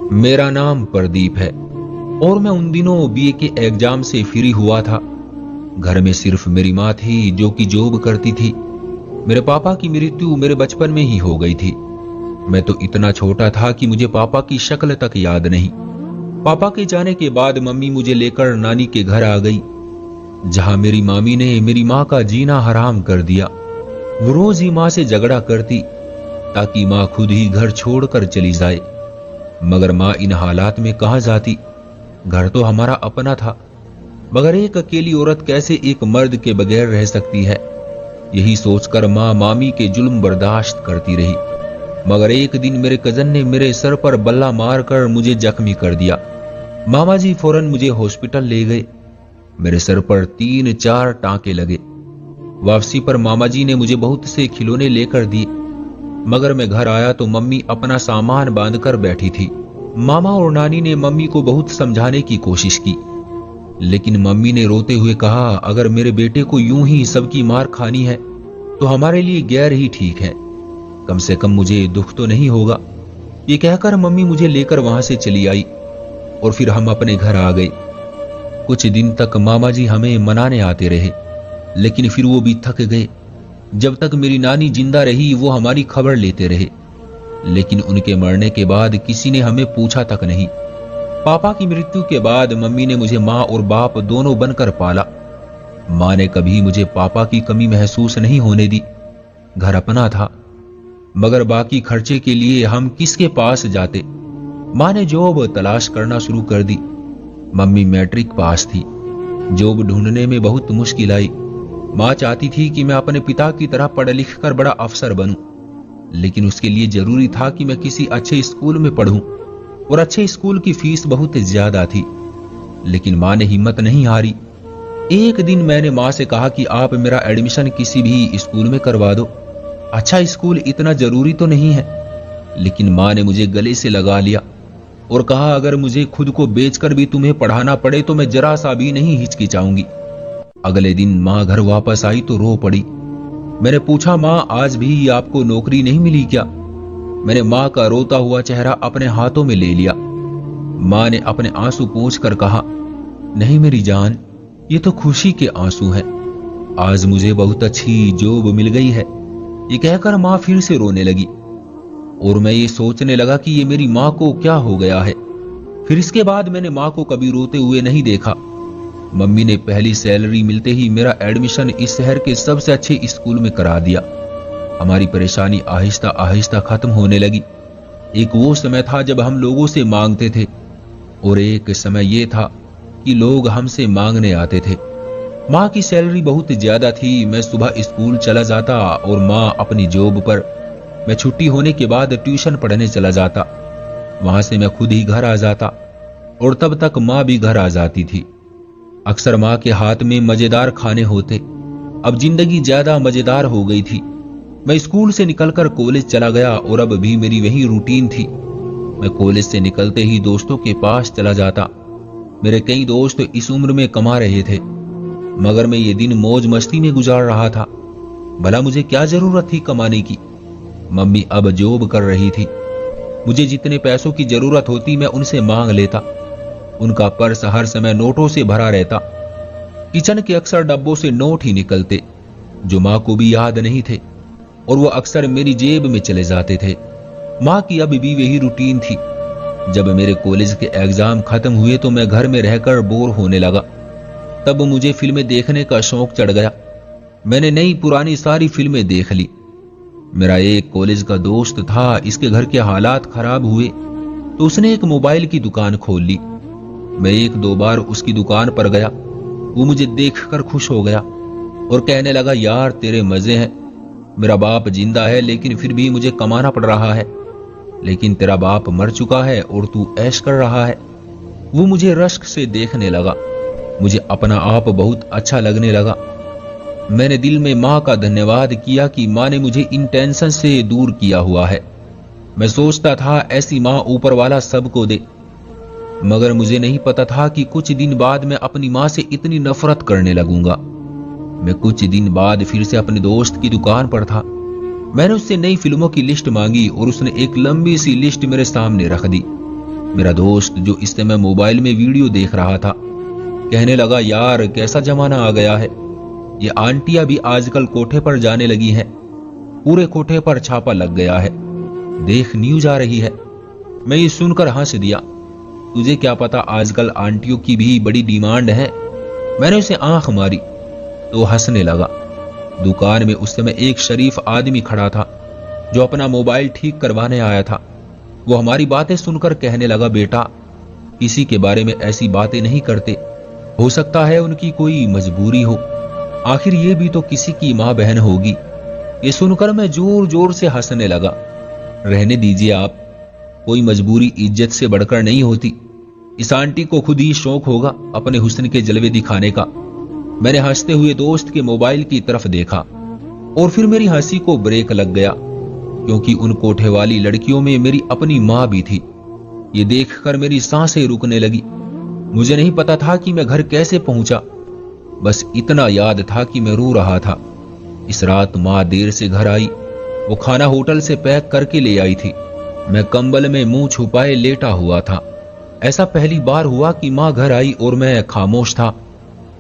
मेरा नाम प्रदीप है और मैं उन दिनों बीए के एग्जाम से फ्री हुआ था। घर में सिर्फ मेरी माँ थी जो कि जॉब करती थी। मेरे पापा की मृत्यु मेरे बचपन में ही हो गई थी। मैं तो इतना छोटा था कि मुझे पापा की शक्ल तक याद नहीं। पापा के जाने के बाद मम्मी मुझे लेकर नानी के घर आ गई, जहां मेरी मामी ने मेरी माँ का जीना हराम कर दिया। वो रोज ही माँ से झगड़ा करती ताकि माँ खुद ही घर छोड़कर चली जाए, मगर माँ इन हालात में कहां जाती। घर तो हमारा अपना था, मगर एक अकेली औरत कैसे एक मर्द के बगैर रह सकती है। यही सोचकर माँ मामी के जुल्म बर्दाश्त करती रही। मगर एक दिन मेरे कजन ने मेरे सर पर बल्ला मारकर मुझे जख्मी कर दिया। मामा जी फौरन मुझे हॉस्पिटल ले गए। मेरे सर पर 3-4 टांके लगे। वापसी पर मामा जी ने मुझे बहुत से खिलौने लेकर दिए, मगर मैं घर आया तो मम्मी अपना सामान बांधकर बैठी थी। मामा और नानी ने मम्मी को बहुत समझाने की कोशिश की, लेकिन मम्मी ने रोते हुए कहा, अगर मेरे बेटे को यूं ही सबकी मार खानी है तो हमारे लिए गैर ही ठीक है, कम से कम मुझे दुख तो नहीं होगा। ये कहकर मम्मी मुझे लेकर वहां से चली आई और फिर हम अपने घर आ गए। कुछ दिन तक मामा जी हमें मनाने आते रहे, लेकिन फिर वो भी थक गए। जब तक मेरी नानी जिंदा रही वो हमारी खबर लेते रहे, लेकिन उनके मरने के बाद किसी ने हमें पूछा तक नहीं। पापा की मृत्यु के बाद मम्मी ने मुझे माँ और बाप दोनों बनकर पाला। माँ ने कभी मुझे पापा की कमी महसूस नहीं होने दी। घर अपना था, मगर बाकी खर्चे के लिए हम किसके पास जाते। माँ ने जॉब तलाश करना शुरू कर दी। मम्मी मैट्रिक पास थी। जॉब ढूंढने में बहुत मुश्किल आई। माँ चाहती थी कि मैं अपने पिता की तरह पढ़ लिख कर बड़ा अफसर बनूं, लेकिन उसके लिए जरूरी था कि मैं किसी अच्छे स्कूल में पढ़ूं, और अच्छे स्कूल की फीस बहुत ज्यादा थी। लेकिन माँ ने हिम्मत नहीं हारी। एक दिन मैंने माँ से कहा कि आप मेरा एडमिशन किसी भी स्कूल में करवा दो, अच्छा स्कूल इतना जरूरी तो नहीं है। लेकिन माँ ने मुझे गले से लगा लिया और कहा, अगर मुझे खुद को बेचकर भी तुम्हें पढ़ाना पड़े तो मैं जरा सा भी नहीं हिचकिचाऊंगी। अगले दिन माँ घर वापस आई तो रो पड़ी। मैंने पूछा, माँ आज भी आपको नौकरी नहीं मिली क्या? मैंने माँ का रोता हुआ चेहरा अपने हाथों में ले लिया। माँ ने अपने आंसू पोंछकर कहा, नहीं मेरी जान, ये तो खुशी के आंसू हैं। आज मुझे बहुत अच्छी जॉब मिल गई है। ये कहकर माँ फिर से रोने लगी और मैं ये सोचने लगा कि ये मेरी माँ को क्या हो गया है। फिर इसके बाद मैंने माँ को कभी रोते हुए नहीं देखा। मम्मी ने पहली सैलरी मिलते ही मेरा एडमिशन इस शहर के सबसे अच्छे स्कूल में करा दिया। हमारी परेशानी आहिस्ता आहिस्ता खत्म होने लगी। एक वो समय था जब हम लोगों से मांगते थे, और एक समय ये था कि लोग हमसे मांगने आते थे। माँ की सैलरी बहुत ज्यादा थी। मैं सुबह स्कूल चला जाता और माँ अपनी जॉब पर। मैं छुट्टी होने के बाद ट्यूशन पढ़ने चला जाता। वहां से मैं खुद ही घर आ जाता और तब तक माँ भी घर आ जाती थी। अक्सर माँ के हाथ में मजेदार खाने होते। अब जिंदगी ज्यादा मजेदार हो गई थी। मैं स्कूल से निकलकर कॉलेज चला गया और अब भी मेरी वही रूटीन थी। मैं कॉलेज से निकलते ही दोस्तों के पास चला जाता। मेरे कई दोस्त इस उम्र में कमा रहे थे, मगर मैं ये दिन मौज मस्ती में गुजार रहा था। भला मुझे क्या जरूरत थी कमाने की? मम्मी अब जॉब कर रही थी। मुझे जितने पैसों की जरूरत होती मैं उनसे मांग लेता। उनका पर्स हर समय नोटों से भरा रहता। किचन के अक्सर डब्बों से नोट ही निकलते जो माँ को भी याद नहीं थे, और वो अक्सर मेरी जेब में चले जाते थे। माँ की अब भी वही रूटीन थी। जब मेरे कॉलेज के एग्जाम खत्म हुए तो मैं घर में रहकर बोर होने लगा। तब मुझे फिल्में देखने का शौक चढ़ गया। मैंने नई पुरानी सारी फिल्में देख ली। मेरा एक कॉलेज का दोस्त था, इसके घर के हालात खराब हुए तो उसने एक मोबाइल की दुकान खोल ली। मैं 1-2 बार उसकी दुकान पर गया। वो मुझे देखकर खुश हो गया और कहने लगा, यार तेरे मजे हैं। मेरा बाप जिंदा है लेकिन फिर भी मुझे कमाना पड़ रहा है, लेकिन तेरा बाप मर चुका है और तू ऐश कर रहा है। वो मुझे रश्क से देखने लगा। मुझे अपना आप बहुत अच्छा लगने लगा। मैंने दिल में माँ का धन्यवाद किया कि माँ ने मुझे इन टेंशन से दूर किया हुआ है। मैं सोचता था ऐसी माँ ऊपर वाला सबको दे, मगर मुझे नहीं पता था कि कुछ दिन बाद मैं अपनी माँ से इतनी नफरत करने लगूंगा। मैं कुछ दिन बाद फिर से अपने दोस्त की दुकान पर था। मैंने उससे नई फिल्मों की लिस्ट मांगी और उसने एक लंबी सी लिस्ट मेरे सामने रख दी। मेरा दोस्त जो इस समय मोबाइल में वीडियो देख रहा था कहने लगा, यार कैसा जमाना आ गया है, ये आंटियां भी आजकल कोठे पर जाने लगी हैं, पूरे कोठे पर छापा लग गया है, देख न्यूज आ रही है। मैं ये सुनकर हंस दिया। तुझे क्या पता आजकल आंटियों की भी बड़ी डिमांड है। मैंने उसे आंख मारी तो हंसने लगा। दुकान में उस समय एक शरीफ आदमी खड़ा था जो अपना मोबाइल ठीक करवाने आया था। वो हमारी बातें सुनकर कहने लगा, बेटा किसी के बारे में ऐसी बातें नहीं करते, हो सकता है उनकी कोई मजबूरी हो, आखिर ये भी तो किसी की माँ बहन होगी। ये सुनकर मैं जोर जोर से हंसने लगा। रहने दीजिए आप, कोई मजबूरी इज्जत से बढ़कर नहीं होती। इस आंटी को खुद ही शौक होगा अपने हुस्न के जलवे दिखाने का। मैंने हंसते हुए दोस्त के मोबाइल की तरफ देखा और फिर मेरी हंसी को ब्रेक लग गया, क्योंकि उन कोठे वाली लड़कियों में मेरी अपनी माँ भी थी। ये देखकर मेरी सांसें रुकने लगी। मुझे नहीं पता था कि मैं घर कैसे पहुंचा, बस इतना याद था कि मैं रो रहा था। इस रात माँ देर से घर आई। वो खाना होटल से पैक करके ले आई थी। मैं कंबल में मुंह छुपाए लेटा हुआ था। ऐसा पहली बार हुआ कि माँ घर आई और मैं खामोश था,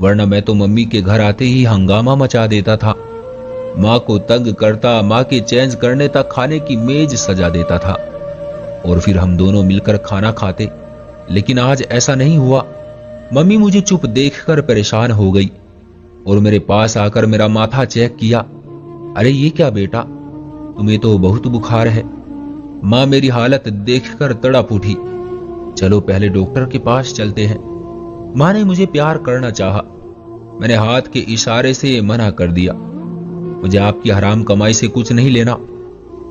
वरना मैं तो मम्मी के घर आते ही हंगामा मचा देता था। माँ को तंग करता, माँ के चेंज करने तक खाने की मेज सजा देता था और फिर हम दोनों मिलकर खाना खाते। लेकिन आज ऐसा नहीं हुआ। मम्मी मुझे चुप देखकर परेशान हो गई और मेरे पास आकर मेरा माथा चेक किया। अरे ये क्या बेटा, तुम्हें तो बहुत बुखार है। माँ मेरी हालत देखकर तड़प उठी। चलो पहले डॉक्टर के पास चलते हैं। माँ ने मुझे प्यार करना चाहा। मैंने हाथ के इशारे से मना कर दिया। मुझे आपकी हराम कमाई से कुछ नहीं लेना,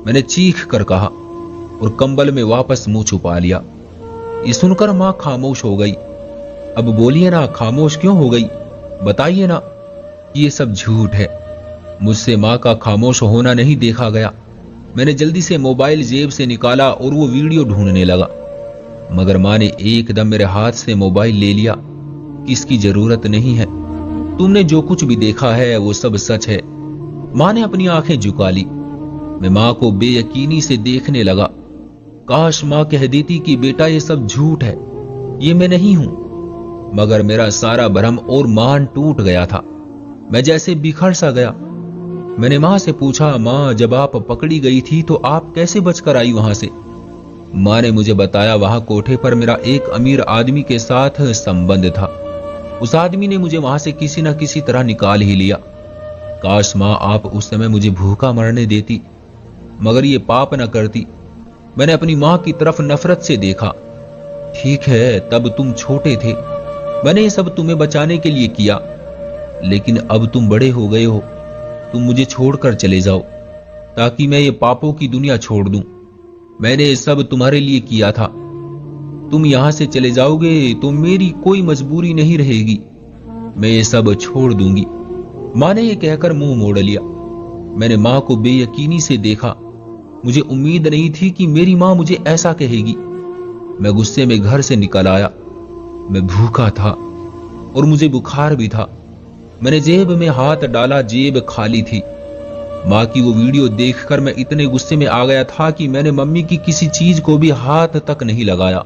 मैंने चीख कर कहा और कंबल में वापस मुंह छुपा लिया। ये सुनकर माँ खामोश हो गई। अब बोलिए ना, खामोश क्यों हो गई? बताइए ना। ये सब झूठ है, मुझसे माँ का खामोश होना नहीं देखा गया। मैंने जल्दी से मोबाइल जेब से निकाला और वो वीडियो ढूंढने लगा, मगर माँ ने एकदम मेरे हाथ से मोबाइल ले लिया। इसकी जरूरत नहीं है, तुमने जो कुछ भी देखा है वो सब सच है। माँ ने अपनी आंखें झुका ली। मैं माँ को बेयकीनी से देखने लगा। काश माँ कह देती कि बेटा ये सब झूठ है, ये मैं नहीं हूं। मगर मेरा सारा भ्रम और मान टूट गया था। मैं जैसे बिखर सा गया। मैंने माँ से पूछा, माँ जब आप पकड़ी गई थी तो आप कैसे बचकर आई वहां से? माँ ने मुझे बताया, वहां कोठे पर मेरा एक अमीर आदमी के साथ संबंध था। उस आदमी ने मुझे वहां से किसी न किसी तरह निकाल ही लिया। काश माँ आप उस समय मुझे भूखा मरने देती, मगर ये पाप न करती। मैंने अपनी माँ की तरफ नफरत से देखा। ठीक है, तब तुम छोटे थे, मैंने ये सब तुम्हें बचाने के लिए किया, लेकिन अब तुम बड़े हो गए हो। तुम मुझे छोड़कर चले जाओ ताकि मैं ये पापों की दुनिया छोड़ दूं। मैंने ये सब तुम्हारे लिए किया था। तुम यहां से चले जाओगे तो मेरी कोई मजबूरी नहीं रहेगी, मैं ये सब छोड़ दूंगी। माँ ने ये कहकर मुंह मोड़ लिया। मैंने माँ को बेयकीनी से देखा। मुझे उम्मीद नहीं थी कि मेरी माँ मुझे ऐसा कहेगी। मैं गुस्से में घर से निकल आया। मैं भूखा था और मुझे बुखार भी था। मैंने जेब में हाथ डाला, जेब खाली थी। माँ की वो वीडियो देखकर मैं इतने गुस्से में आ गया था कि मैंने मम्मी की किसी चीज को भी हाथ तक नहीं लगाया।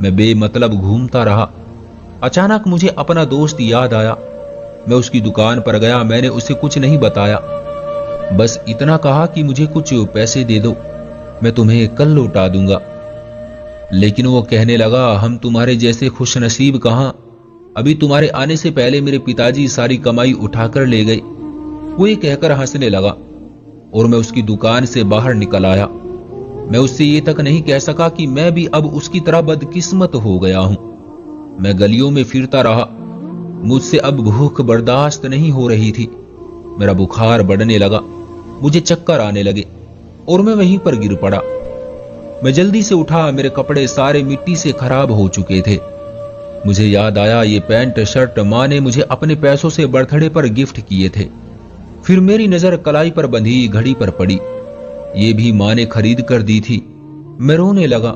मैं बेमतलब घूमता रहा। अचानक मुझे अपना दोस्त याद आया। मैं उसकी दुकान पर गया। मैंने उसे कुछ नहीं बताया, बस इतना कहा कि मुझे कुछ पैसे दे दो, मैं तुम्हें कल लौटा दूंगा। लेकिन वो कहने लगा, हम तुम्हारे जैसे खुशनसीब कहां, अभी तुम्हारे आने से पहले मेरे पिताजी सारी कमाई उठाकर ले गए। वो ये कहकर हंसने लगा और मैं उसकी दुकान से बाहर निकल आया। मैं उससे ये तक नहीं कह सका कि मैं भी अब उसकी तरह बदकिस्मत हो गया हूं। मैं गलियों में फिरता रहा। मुझसे अब भूख बर्दाश्त नहीं हो रही थी। मेरा बुखार बढ़ने लगा, मुझे चक्कर आने लगे और मैं वहीं पर गिर पड़ा। मैं जल्दी से उठा। मेरे कपड़े सारे मिट्टी से खराब हो चुके थे। मुझे याद आया, ये पैंट शर्ट माँ ने मुझे अपने पैसों से बर्थडे पर गिफ्ट किए थे। फिर मेरी नजर कलाई पर बंधी घड़ी पर पड़ी। ये भी माँ ने खरीद कर दी थी। मैं रोने लगा।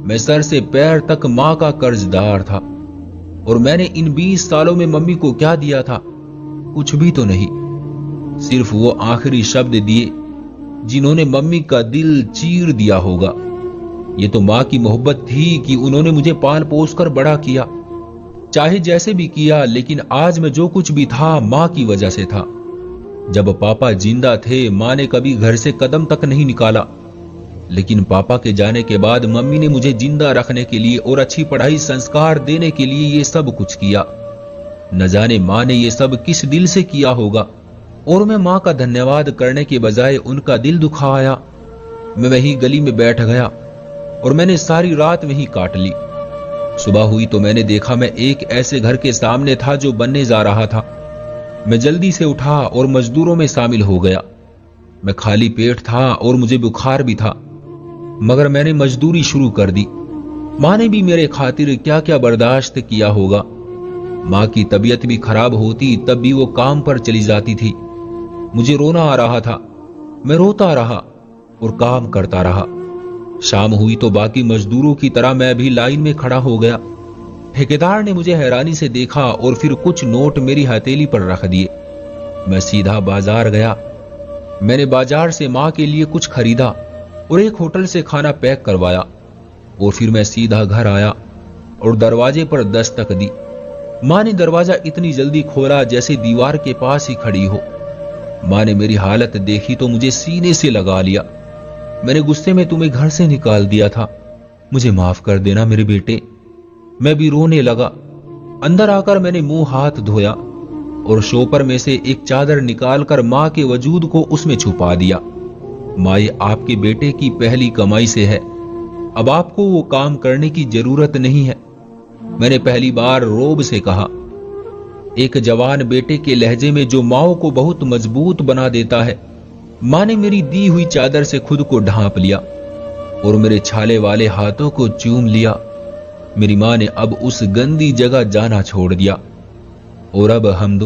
मैं सर से पैर तक माँ का कर्जदार था और मैंने इन 20 सालों में मम्मी को क्या दिया था? कुछ भी तो नहीं, सिर्फ वो आखिरी शब्द दिए जिन्होंने मम्मी का दिल चीर दिया होगा। ये तो माँ की मोहब्बत थी कि उन्होंने मुझे पाल पोस कर बड़ा किया, चाहे जैसे भी किया, लेकिन आज मैं जो कुछ भी था माँ की वजह से था। जब पापा जिंदा थे माँ ने कभी घर से कदम तक नहीं निकाला, लेकिन पापा के जाने के बाद मम्मी ने मुझे जिंदा रखने के लिए और अच्छी पढ़ाई संस्कार देने के लिए ये सब कुछ किया। न जाने माँ ने ये सब किस दिल से किया होगा, और मैं माँ का धन्यवाद करने के बजाय उनका दिल दुखाया। मैं वहीं गली में बैठ गया और मैंने सारी रात वहीं काट ली। सुबह हुई तो मैंने देखा मैं एक ऐसे घर के सामने था जो बनने जा रहा था। मैं जल्दी से उठा और मजदूरों में शामिल हो गया। मैं खाली पेट था और मुझे बुखार भी था, मगर मैंने मजदूरी शुरू कर दी। माँ ने भी मेरे खातिर क्या क्या बर्दाश्त किया होगा। माँ की तबीयत भी खराब होती तब भी वो काम पर चली जाती थी। मुझे रोना आ रहा था, मैं रोता रहा और काम करता रहा। शाम हुई तो बाकी मजदूरों की तरह मैं भी लाइन में खड़ा हो गया। ठेकेदार ने मुझे हैरानी से देखा और फिर कुछ नोट मेरी हथेली पर रख दिए। मैं सीधा बाजार गया। मैंने बाजार से माँ के लिए कुछ खरीदा और एक होटल से खाना पैक करवाया, और फिर मैं सीधा घर आया और दरवाजे पर दस्तक दी। माँ ने दरवाजा इतनी जल्दी खोला जैसे दीवार के पास ही खड़ी हो। माँ ने मेरी हालत देखी तो मुझे सीने से लगा लिया। मैंने गुस्से में तुम्हें घर से निकाल दिया था, मुझे माफ कर देना मेरे बेटे। मैं भी रोने लगा। अंदर आकर मैंने मुंह हाथ धोया और शोपर में से एक चादर निकालकर माँ के वजूद को उसमें छुपा दिया। माँ, ये आपके बेटे की पहली कमाई से है, अब आपको वो काम करने की जरूरत नहीं है। मैंने पहली बार रोब से कहा, एक जवान बेटे के लहजे में जो माओ को बहुत मजबूत बना देता है। माँ ने मेरी दी हुई चादर से खुद को ढांप लिया और मेरे छाले वाले हाथों को चूम लिया। मेरी माँ ने अब उस गंदी जगह जाना छोड़ दिया और अब हम दोनों